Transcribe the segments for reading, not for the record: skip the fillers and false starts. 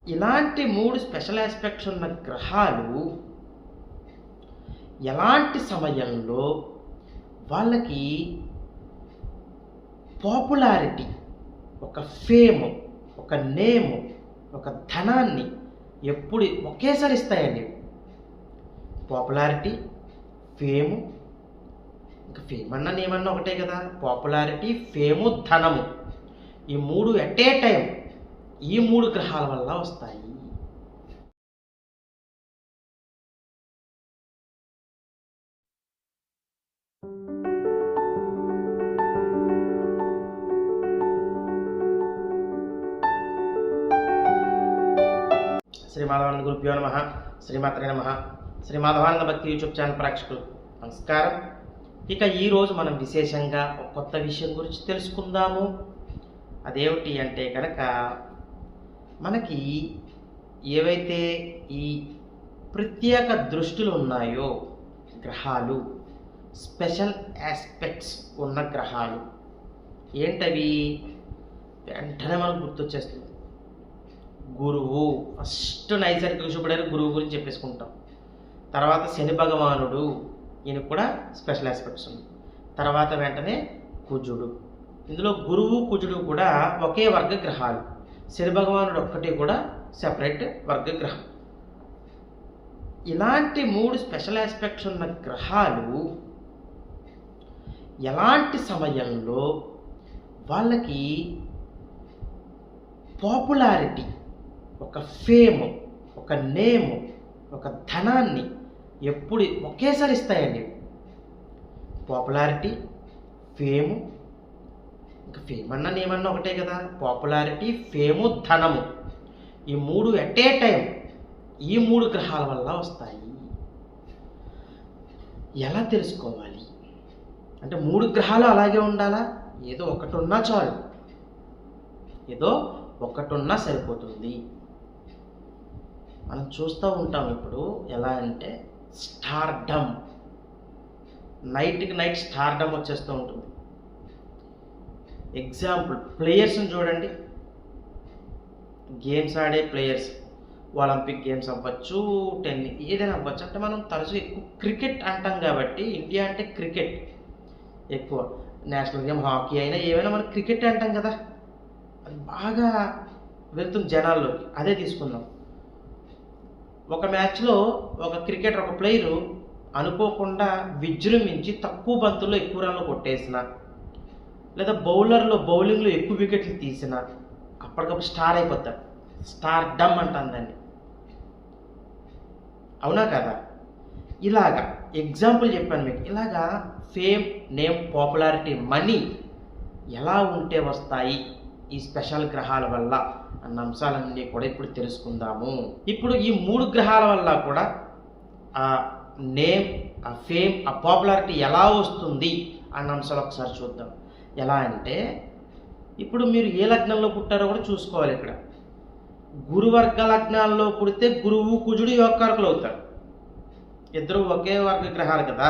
ఇలాంటి 3 special aspects ఉన్న గ్రహాలు ఎలాంటి సమయంలో వాళ్ళకి పాపులారిటీ, ఒక ఫేమ్, ఒక నేమ్, ఒక ధనాన్ని ఎప్పుడు ఒకేసారి ఇస్తాయండి. పాపులారిటీ, ఫేము, ఇంకా ఫేమ్ అన్నా నేమ్ అన్నా ఒకటే కదా. పాపులారిటీ, ఫేము, ధనము, ఈ 3 ఎట్ ఏ టైం ఈ 3 గ్రహాల వల్ల వస్తాయి. శ్రీ మాధవానంద గురుభ్యో నమః. శ్రీమాత్రే నమః. శ్రీ మాధవానంద భక్తి యూట్యూబ్ ఛానల్ ప్రేక్షకులు నమస్కారం. ఇక ఈరోజు మనం విశేషంగా ఒక కొత్త విషయం గురించి తెలుసుకుందాము. అదేమిటి అంటే కనుక మనకి ఏవైతే ఈ ప్రత్యేక దృష్టిలు ఉన్నాయో గ్రహాలు, స్పెషల్ ఆస్పెక్ట్స్ ఉన్న గ్రహాలు ఏంటవి? వెంటనే మనకు గుర్తొచ్చేస్తుంది. గురువు ఫస్ట్ నైసర్గిక చూపడానికి గురువు గురించి చెప్పేసుకుంటాం. తర్వాత శని భగవానుడు, ఈయన కూడా స్పెషల్ ఆస్పెక్ట్స్ ఉంది. తర్వాత వెంటనే కుజుడు. ఇందులో గురువు కుజుడు కూడా ఒకే వర్గ గ్రహాలు. శని భగవానుడు ఒక్కటి కూడా సెపరేట్ వర్గ గ్రహం. ఇలాంటి 3 స్పెషల్ ఆస్పెక్ట్స్ ఉన్న గ్రహాలు ఎలాంటి సమయంలో వాళ్ళకి పాపులారిటీ, ఒక ఫేమ్, ఒక నేమ్, ఒక ధనాన్ని ఎప్పుడు ఒకేసారి ఇస్తాయండి. పాపులారిటీ, ఫేము, ఇంకా ఫేమ్ అన్నా నేమ్ అన్నా ఒకటే కదా. పాపులారిటీ, ఫేము, ధనము, ఈ 3 ఎట్ ఏ టైం ఈ 3 గ్రహాల వల్ల వస్తాయి. ఎలా తెలుసుకోవాలి అంటే 3 గ్రహాలు అలాగే ఉండాలా? ఏదో ఒకటి ఉన్నా చాలు, ఏదో ఒకటి ఉన్నా సరిపోతుంది. మనం చూస్తూ ఉంటాం ఇప్పుడు. ఎలా అంటే స్టార్డమ్, నైట్కి నైట్ స్టార్డమ్ వచ్చేస్తూ ఉంటుంది. ఎగ్జాంపుల్ ప్లేయర్స్ని చూడండి. గేమ్స్ ఆడే ప్లేయర్స్, ఒలింపిక్ గేమ్స్ అవ్వచ్చు, టెన్నిస్, ఏదైనా అవ్వచ్చు. అంటే మనం తరచూ ఎక్కువ క్రికెట్ అంటాం కాబట్టి, ఇండియా అంటే క్రికెట్ ఎక్కువ. నేషనల్ గేమ్ హాకీ అయినా ఏమైనా మనం క్రికెట్ అంటాం కదా. అది బాగా వెళ్తుంది జనాల్లోకి. అదే తీసుకుందాం. ఒక మ్యాచ్లో ఒక క్రికెటర్, ఒక ప్లేయరు అనుకోకుండా విజృంభించి తక్కువ బంతుల్లో ఎక్కువ రన్లు కొట్టేసిన, లేదా బౌలింగ్లో ఎక్కువ వికెట్లు తీసిన అప్పటికప్పుడు స్టార్ అయిపోతాడు. స్టార్ డమ్ అంటాం దాన్ని. అవునా కదా? ఇలాగా ఎగ్జాంపుల్ చెప్పాను మీకు. ఇలాగా ఫేమ్, నేమ్, పాపులారిటీ, మనీ ఎలా ఉంటే వస్తాయి ఈ స్పెషల్ గ్రహాల వల్ల అన్న అంశాలన్నీ కూడా ఇప్పుడు తెలుసుకుందాము. ఇప్పుడు ఈ 3 గ్రహాల వల్ల కూడా ఆ నేమ్, ఆ ఫేమ్, ఆ పాపులారిటీ ఎలా వస్తుంది అన్న అంశాలు ఒకసారి చూద్దాం. ఎలా అంటే ఇప్పుడు మీరు ఏ లగ్నంలో పుట్టారో కూడా చూసుకోవాలి. ఇక్కడ గురువర్గ లగ్నాల్లో పుడితే గురువు కుజుడు యోగకారకులు అవుతారు. ఇద్దరు ఒకే వర్గ గ్రహాలు కదా.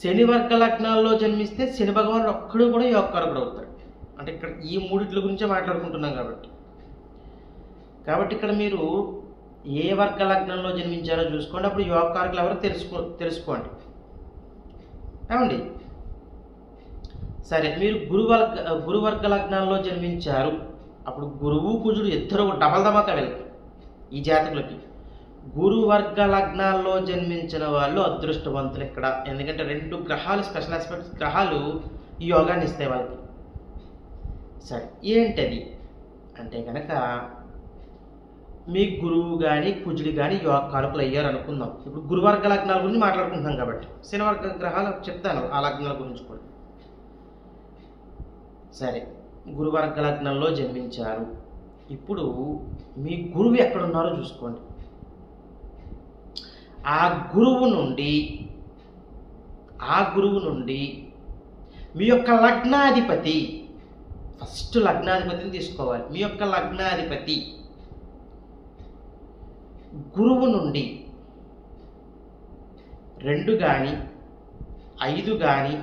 శని వర్గ లగ్నాల్లో జన్మిస్తే శని భగవానుడు ఒక్కడు కూడా యోగకారకుడు అవుతాడు. అంటే ఇక్కడ ఈ 3 గురించే మాట్లాడుకుంటున్నాం కాబట్టి ఇక్కడ మీరు ఏ వర్గ లగ్నంలో జన్మించారో చూసుకోండి. అప్పుడు యోగకారకులు ఎవరో తెలుసుకోండి. ఏమండి? సరే, మీరు గురువర్గ లగ్నాల్లో జన్మించారు. అప్పుడు గురువు కుజుడు ఇద్దరు డబల్ ధమాకా వెళ్ళి ఈ జాతకులకి. గురువర్గ లగ్నాల్లో జన్మించిన వాళ్ళు అదృష్టవంతులు ఇక్కడ. ఎందుకంటే 2 గ్రహాలు, స్పెషల్ ఆస్పెక్ట్స్ గ్రహాలు ఈ యోగాన్ని ఇస్తాయి వాళ్ళకి. సరే, ఏంటది అంటే కనుక మీ గురువు కానీ కుజుడు కానీ యోగకారకులు అయ్యారు అనుకుందాం. ఇప్పుడు గురువర్గ లగ్నాల గురించి మాట్లాడుకుంటున్నాం కాబట్టి శని వర్గ గ్రహాలు చెప్తాను, ఆ లగ్నాల గురించి కూడా. సరే, గురువర్గ లగ్నంలో జన్మించారు. ఇప్పుడు మీ గురువు ఎక్కడున్నారో చూసుకోండి. ఆ గురువు నుండి మీ యొక్క లగ్నాధిపతి, ఫస్ట్ లగ్నాధిపతిని తీసుకోవాలి. మీ యొక్క లగ్నాధిపతి గురువు నుండి 2 కానీ 5 కానీ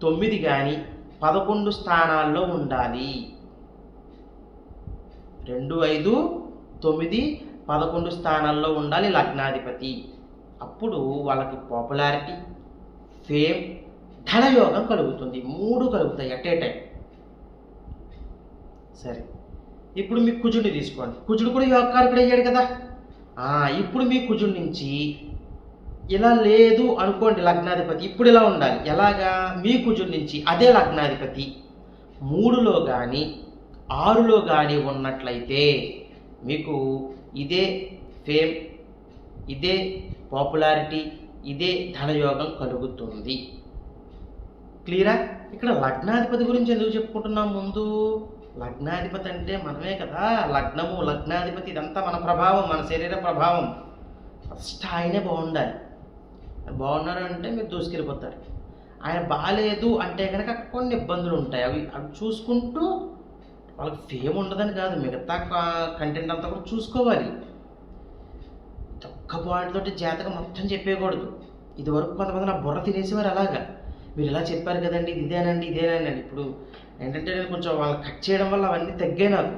9 కానీ 11 స్థానాల్లో ఉండాలి. 2, 5, 9, 11 స్థానాల్లో ఉండాలి లగ్నాధిపతి. అప్పుడు వాళ్ళకి పాపులారిటీ, ఫేమ్, ధనయోగం కలుగుతుంది. 3 కలుగుతాయి అట్ ఏ టైం. సరే, ఇప్పుడు మీ కుజుడిని తీసుకోండి. కుజుడు కూడా యోగకారకుడు అయ్యాడు కదా. ఇప్పుడు మీ కుజుడి నుంచి ఇలా లేదు అనుకోండి లగ్నాధిపతి, ఇప్పుడు ఇలా ఉండాలి. ఎలాగా? మీ కుజుడి నుంచి అదే లగ్నాధిపతి 3లో కానీ 6లో కానీ ఉన్నట్లయితే మీకు ఇదే ఫేమ్, ఇదే పాపులారిటీ, ఇదే ధనయోగం కలుగుతుంది. క్లియరా? ఇక్కడ లగ్నాధిపతి గురించి ఎందుకు చెప్పుకుంటున్నాం? ముందు లగ్నాధిపతి అంటే మనమే కదా. లగ్నము, లగ్నాధిపతి ఇదంతా మన ప్రభావం, మన శరీర ప్రభావం. ఫస్ట్ ఆయనే బాగుండాలి. బాగున్నారు అంటే మీరు దూసుకెళ్ళిపోతారు. ఆయన బాగాలేదు అంటే కనుక కొన్ని ఇబ్బందులు ఉంటాయి. అవి చూసుకుంటూ, వాళ్ళకి ఫేమ్ ఉండదని కాదు, మిగతా కంటెంట్ అంతా కూడా చూసుకోవాలి. ఒక్క పాయింట్ తోటి జాతకం మొత్తం చెప్పేయకూడదు. ఇదివరకు కొంతమంది నా బుర్ర తినేసేవారు అలాగా. మీరు ఇలా చెప్పారు కదండి, ఇదేనండి ఇదేనండి. ఇప్పుడు ఏంటంటే నేను కొంచెం వాళ్ళని కట్ చేయడం వల్ల అవన్నీ తగ్గాయి నాకు.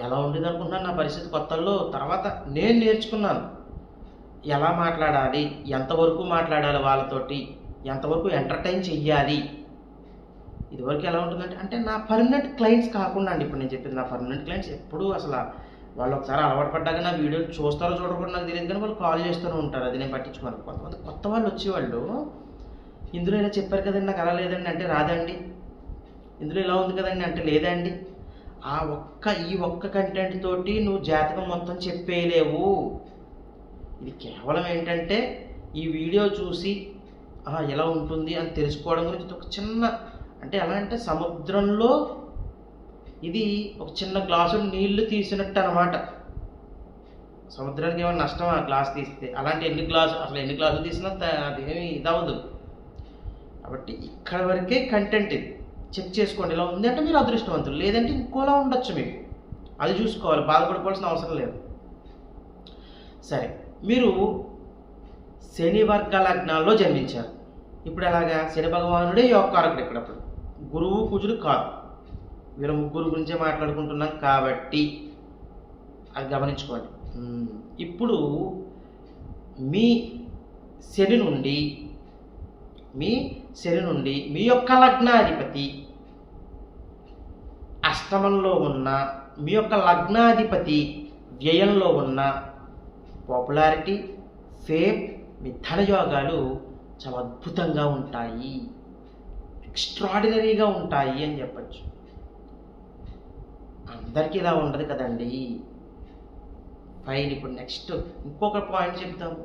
ఎలా ఉండేది అనుకుంటున్నాను నా పరిస్థితి కొత్తల్లో. తర్వాత నేను నేర్చుకున్నాను ఎలా మాట్లాడాలి, ఎంతవరకు మాట్లాడాలి వాళ్ళతోటి, ఎంతవరకు ఎంటర్టైన్ చెయ్యాలి. ఇదివరకు ఎలా ఉంటుందంటే అంటే నా పర్మనెంట్ క్లయింట్స్ కాకుండా అండి, ఇప్పుడు నేను చెప్పింది నా పర్మనెంట్ క్లయింట్స్ ఎప్పుడు అసలు వాళ్ళు ఒకసారి అలవాటు పడ్డాక నా వీడియోలు చూస్తారో చూడకుండా నాకు తెలియదు, కానీ వాళ్ళు కాల్ చేస్తూనే ఉంటారు. అది నేను పట్టించుకోను. కొంతమంది కొత్త వాళ్ళు వచ్చేవాళ్ళు ఇందులో ఇలా చెప్పారు కదండి, నాకు అలా లేదండి అంటే రాదండి. ఇందులో ఇలా ఉంది కదండి అంటే లేదండి. ఈ ఒక్క కంటెంట్ తోటి నువ్వు జాతకం మొత్తం చెప్పేయలేవు. ఇది కేవలం ఏంటంటే ఈ వీడియో చూసి ఎలా ఉంటుంది అని తెలుసుకోవడం గురించి ఒక చిన్న, అంటే ఎలా అంటే సముద్రంలో ఇది ఒక చిన్న గ్లాసు నీళ్లు తీసినట్టు అనమాట. సముద్రానికి ఏమైనా నష్టం ఆ గ్లాస్ తీస్తే? అలాంటి ఎన్ని గ్లాసులు తీసినా అదేమి ఇదవ్వదు. కాబట్టి ఇక్కడ వరకే కంటెంట్. ఇది చెక్ చేసుకోండి. ఇలా ఉంది అంటే మీరు అదృష్టవంతులు, లేదంటే ఇంకోలా ఉండొచ్చు. మీకు అది చూసుకోవాలి, బాధపడిపోవాల్సిన అవసరం లేదు. సరే, మీరు శని వర్గ లగ్నాల్లో జన్మించారు. ఇప్పుడు ఎలాగా? శని భగవానుడే యోగకారకుడు. ఇక్కడప్పుడు గురువు కుజుడు కాదు. వీరు ముగ్గురు గురించే మాట్లాడుకుంటున్నాం కాబట్టి అది గమనించుకోండి. ఇప్పుడు మీ శని నుండి మీ యొక్క లగ్నాధిపతి అష్టమంలో ఉన్న, మీ యొక్క లగ్నాధిపతి వ్యయంలో ఉన్న పాపులారిటీ, ఫేమ్, మీ ధనయోగాలు చాలా అద్భుతంగా ఉంటాయి, ఎక్స్ట్రాడినరీగా ఉంటాయి అని చెప్పచ్చు. అందరికీ ఇలా ఉండదు కదండి. ఫైన్. ఇప్పుడు నెక్స్ట్ ఇంకొక పాయింట్ చెప్తాము.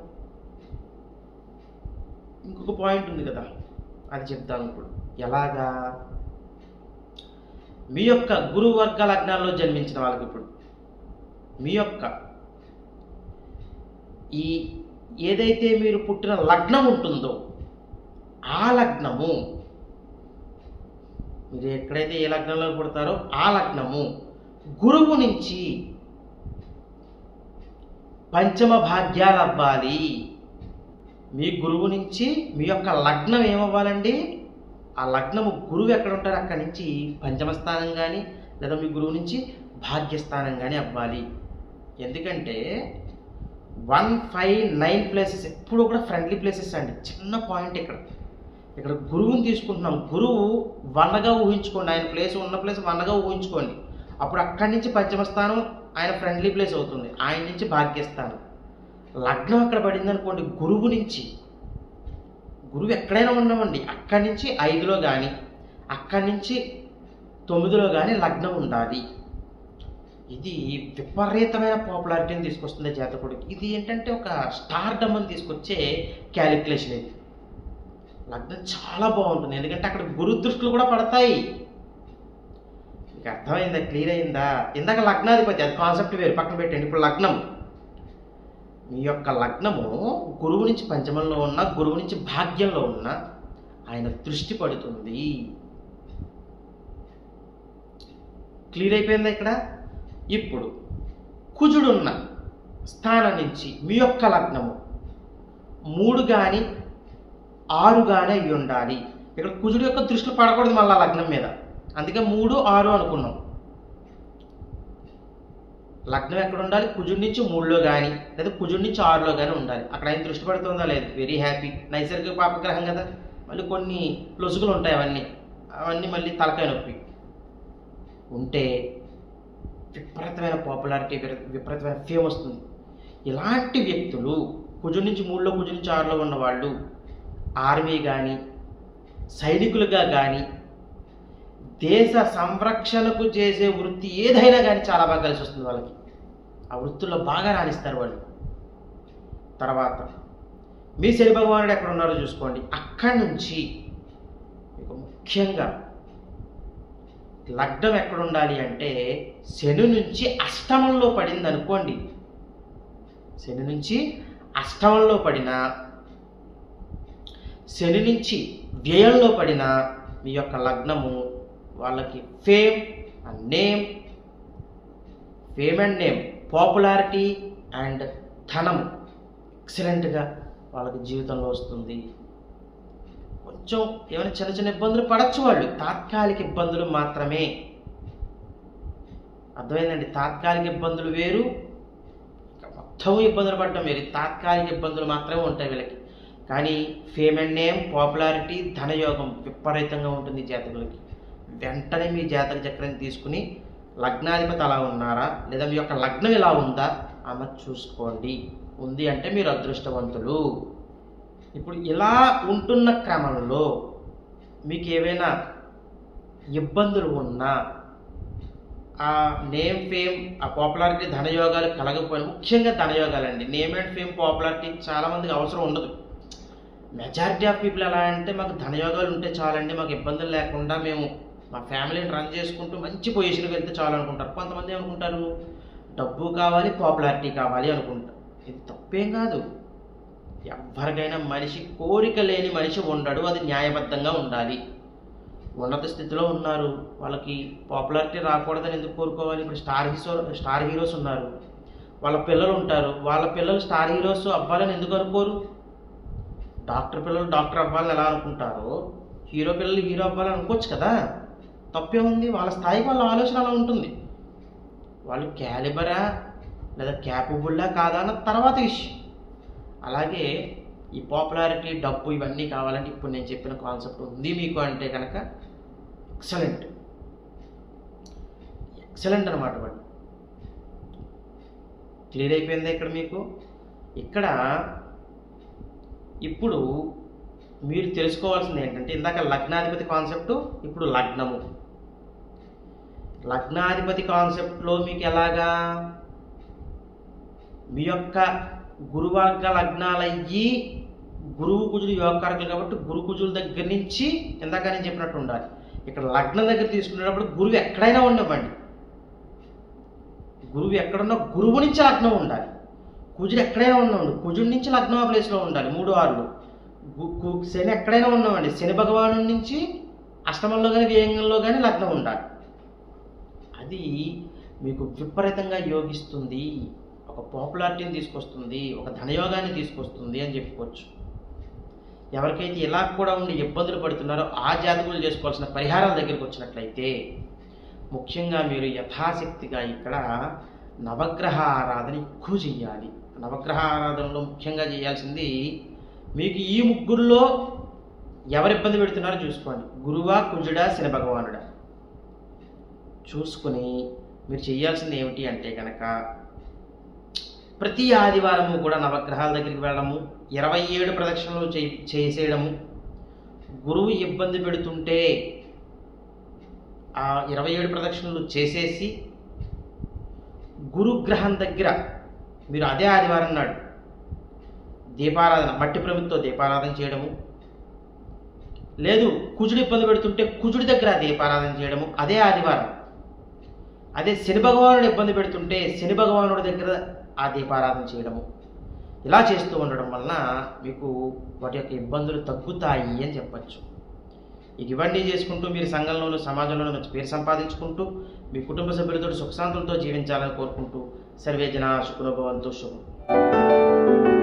ఇంకొక పాయింట్ ఉంది కదా, అది చెప్తాను ఇప్పుడు. ఎలాగా? మీ యొక్క గురువర్గ లగ్నాల్లో జన్మించిన వాళ్ళకి ఇప్పుడు మీ యొక్క ఏదైతే మీరు పుట్టిన లగ్నం ఉంటుందో ఆ లగ్నము, మీరు ఎక్కడైతే ఏ లగ్నంలో పుడతారో ఆ లగ్నము గురువు నుంచి పంచమ భాగ్యాలు అవ్వాలి. మీ గురువు నుంచి మీ యొక్క లగ్నం ఏమవ్వాలండి? ఆ లగ్నము గురువు ఎక్కడ ఉంటారో అక్కడి నుంచి పంచమ స్థానం కానీ, లేదా మీ గురువు నుంచి భాగ్యస్థానం కానీ అవ్వాలి. ఎందుకంటే 1, 5, 9 ప్లేసెస్ ఎప్పుడు కూడా ఫ్రెండ్లీ ప్లేసెస్ అండి. చిన్న పాయింట్ ఇక్కడ గురువుని తీసుకుంటున్నాం. గురువు 1గా ఊహించుకోండి. ఆయన ప్లేస్ ఉన్న ప్లేస్ 1గా ఊహించుకోండి. అప్పుడు అక్కడి నుంచి పంచమ స్థానం ఆయన ఫ్రెండ్లీ ప్లేస్ అవుతుంది. ఆయన నుంచి భాగ్యస్థానం. లగ్నం అక్కడ పడింది అనుకోండి, గురువు ఎక్కడైనా ఉండమండి, అక్కడి నుంచి 5లో కానీ అక్కడి నుంచి 9లో కానీ లగ్నం ఉండాలి. ఇది విపరీతమైన పాపులారిటీని తీసుకొస్తుంది జాతకుడికి. ఇది ఏంటంటే ఒక స్టార్డమ్ అని తీసుకొచ్చే క్యాలిక్యులేషన్. ఇది లగ్నం చాలా బాగుంటుంది, ఎందుకంటే అక్కడ గురు దృష్టిలు కూడా పడతాయి. మీకు అర్థమైందా? క్లియర్ అయిందా? ఇందాక లగ్నాధిపతి, అది కాన్సెప్ట్ వేరు, పక్కన పెట్టండి. ఇప్పుడు లగ్నం, మీ యొక్క లగ్నము గురువు నుంచి పంచమంలో ఉన్న, గురువు నుంచి భాగ్యంలో ఉన్న ఆయన దృష్టి పడుతుంది. క్లియర్ అయిపోయిందా ఇక్కడ? ఇప్పుడు కుజుడున్న స్థానం నుంచి మీ యొక్క లగ్నము 3 కానీ 6 కానీ అయి ఉండాలి. ఇక్కడ కుజుడు యొక్క దృష్టిలో పడకూడదు మళ్ళీ లగ్నం మీద, అందుకే 3, 6 అనుకున్నాం. లగ్నం ఎక్కడ ఉండాలి? కుజుడి నుంచి 3లో కానీ లేదా కుజుడి నుంచి 6లో కానీ ఉండాలి. అక్కడ ఆయన దృష్టి పడుతుందా లేదు, వెరీ హ్యాపీ. నైసర్గిక పాపగ్రహం కదా, మళ్ళీ కొన్ని లొసుగులు ఉంటాయి, అవన్నీ మళ్ళీ తలకాయ నొప్పి. ఉంటే విపరీతమైన పాపులారిటీ, విపరీతమైన ఫేమ్ వస్తుంది. ఇలాంటి వ్యక్తులు కుజుడి నుంచి 3లో కుజుడి నుంచి 6లో ఉన్న వాళ్ళు ఆర్మీ కానీ సైనికులుగా కానీ దేశ సంరక్షణకు చేసే వృత్తి ఏదైనా కానీ చాలా బాగా కలిసి వస్తుంది వాళ్ళకి. ఆ వృత్తుల్లో బాగా రాణిస్తారు వాళ్ళు. తర్వాత మీ శని భగవానుడు ఎక్కడ ఉన్నారో చూసుకోండి. అక్కడి నుంచి మీకు ముఖ్యంగా లగ్నం ఎక్కడ ఉండాలి అంటే శని నుంచి అష్టమంలో పడింది అనుకోండి. శని నుంచి అష్టమంలో పడినా, శని నుంచి వ్యయంలో పడిన మీ యొక్క లగ్నము వాళ్ళకి fame and name, popularity and ధనము ఎక్సలెంట్గా వాళ్ళకి జీవితంలో వస్తుంది. కొంచెం ఏమైనా చిన్న చిన్న ఇబ్బందులు పడచ్చు వాళ్ళు, తాత్కాలిక ఇబ్బందులు మాత్రమే. అర్థమైందండి? తాత్కాలిక ఇబ్బందులు వేరు, మొత్తం ఇబ్బందులు పడటం వేరు. తాత్కాలిక ఇబ్బందులు మాత్రమే ఉంటాయి వీళ్ళకి. కానీ ఫేమ్ అండ్ నేమ్, పాపులారిటీ, ధనయోగం విపరీతంగా ఉంటుంది జాతకులకి. వెంటనే మీ జాతక చక్రం తీసుకుని లగ్నాధిపతి అలా ఉన్నారా లేదా మీ యొక్క లగ్నం ఇలా ఉందా అన్న చూసుకోండి. ఉంది అంటే మీరు అదృష్టవంతులు. ఇప్పుడు ఇలా ఉంటున్న క్రమంలో మీకు ఏవైనా ఇబ్బందులు ఉన్నా, ఆ నేమ్, ఫేమ్, ఆ పాపులారిటీ, ధనయోగాలు కలగకపోయినా, ముఖ్యంగా ధనయోగాలండి. నేమ్ అండ్ ఫేమ్, పాపులారిటీ చాలామందికి అవసరం ఉండదు. మెజారిటీ ఆఫ్ పీపుల్ ఎలా అంటే మాకు ధనయోగాలు ఉంటే చాలండి, మాకు ఇబ్బందులు లేకుండా మేము మా ఫ్యామిలీని రన్ చేసుకుంటూ మంచి పొజిషన్కి వెళ్తే చాలు అనుకుంటారు. కొంతమంది ఏమనుకుంటారు, డబ్బు కావాలి, పాపులారిటీ కావాలి అనుకుంటారు. ఇది తప్పేం కాదు. ఎవరికైనా మనిషి, కోరిక లేని మనిషి ఉండడు, అది న్యాయబద్ధంగా ఉండాలి. ఉన్నత స్థితిలో ఉన్నారు, వాళ్ళకి పాపులారిటీ రాకూడదని ఎందుకు కోరుకోవాలి? ఇప్పుడు స్టార్ హీరోస్ ఉన్నారు, వాళ్ళ పిల్లలు ఉంటారు, వాళ్ళ పిల్లలు స్టార్ హీరోస్ అవ్వాలని ఎందుకు అనుకోరు? డాక్టర్ పిల్లలు డాక్టర్ అవ్వాలని ఎలా అనుకుంటారో, హీరో పిల్లలు హీరో అవ్వాలని అనుకోవచ్చు కదా. తప్పే ఉంది? వాళ్ళ స్థాయికి వాళ్ళ ఆలోచన అలా ఉంటుంది. వాళ్ళు క్యాలిబరా లేదా క్యాపబుల్లా కాదా అన్న తర్వాత విషయం. అలాగే ఈ పాపులారిటీ, డబ్బు ఇవన్నీ కావాలంటే ఇప్పుడు నేను చెప్పిన కాన్సెప్ట్ ఉంది మీకు అంటే కనుక ఎక్సలెంట్ అనమాట. వాడు క్లియర్ అయిపోయింది ఇక్కడ మీకు. ఇక్కడ ఇప్పుడు మీరు తెలుసుకోవాల్సింది ఏంటంటే, ఇందాక లగ్నాధిపతి కాన్సెప్టు, ఇప్పుడు లగ్నము. లగ్నాధిపతి కాన్సెప్ట్లో మీకు ఎలాగా మీ యొక్క గురువర్గ లగ్నాలయ్యి, గురువు కుజులు యోగకారకులు కాబట్టి గురు కుజుల దగ్గర నుంచి ఇందాక నేను చెప్పినట్టు ఉండాలి. ఇక్కడ లగ్నం దగ్గర తీసుకునేటప్పుడు గురువు ఎక్కడైనా ఉండవండి. గురువు ఎక్కడున్నా గురువు నుంచి లగ్నం ఉండాలి. కుజుడు ఎక్కడైనా ఉన్నాడు, కుజుడి నుంచి లగ్నం ఆ ప్లేస్లో ఉండాలి. 3, 6లో శని ఎక్కడైనా ఉన్నామండి, శని భగవాను నుంచి అష్టమంలో కానీ వ్యయంలో కానీ లగ్నం ఉండాలి. అది మీకు విపరీతంగా యోగిస్తుంది, ఒక పాపులారిటీని తీసుకొస్తుంది, ఒక ధనయోగాన్ని తీసుకొస్తుంది అని చెప్పుకోవచ్చు. ఎవరికైతే ఇలా కూడా ఉండి ఇబ్బందులు పడుతున్నారో ఆ జాతకులు చేసుకోవాల్సిన పరిహారాల దగ్గరికి వచ్చినట్లయితే, ముఖ్యంగా మీరు యథాశక్తిగా ఇక్కడ నవగ్రహ ఆరాధన ఎక్కువ చేయాలి. నవగ్రహ ఆరాధనలో ముఖ్యంగా చేయాల్సింది, మీకు ఈ ముగ్గురులో ఎవరు ఇబ్బంది పెడుతున్నారో చూసుకోండి. గురువా, కుజుడా, శని భగవానుడా చూసుకుని మీరు చేయాల్సింది ఏమిటి అంటే కనుక, ప్రతి ఆదివారము కూడా నవగ్రహాల దగ్గరికి వెళ్ళడము, 27 ప్రదక్షిణలు చేసేయడము. గురువు ఇబ్బంది పెడుతుంటే ఆ 27 ప్రదక్షిణలు చేసేసి గురుగ్రహం దగ్గర మీరు అదే ఆదివారం నాడు దీపారాధన, మట్టి ప్రమిదతో దీపారాధన చేయడము. లేదు కుజుడు ఇబ్బంది పెడుతుంటే కుజుడి దగ్గర దీపారాధన చేయడము అదే ఆదివారం. అదే శని భగవానుడు ఇబ్బంది పెడుతుంటే శని భగవానుడి దగ్గర ఆ దీపారాధన చేయడము. ఇలా చేస్తూ ఉండడం వలన మీకు వాటి యొక్క ఇబ్బందులు తగ్గుతాయి అని చెప్పచ్చు. ఇవన్నీ చేసుకుంటూ మీరు సంఘంలోనూ సమాజంలోనూ మంచి పేరు సంపాదించుకుంటూ మీ కుటుంబ సభ్యులతో సుఖశాంతులతో జీవించాలని కోరుకుంటూ, సర్వే జనా సుఖినో భవంతు. శుభం.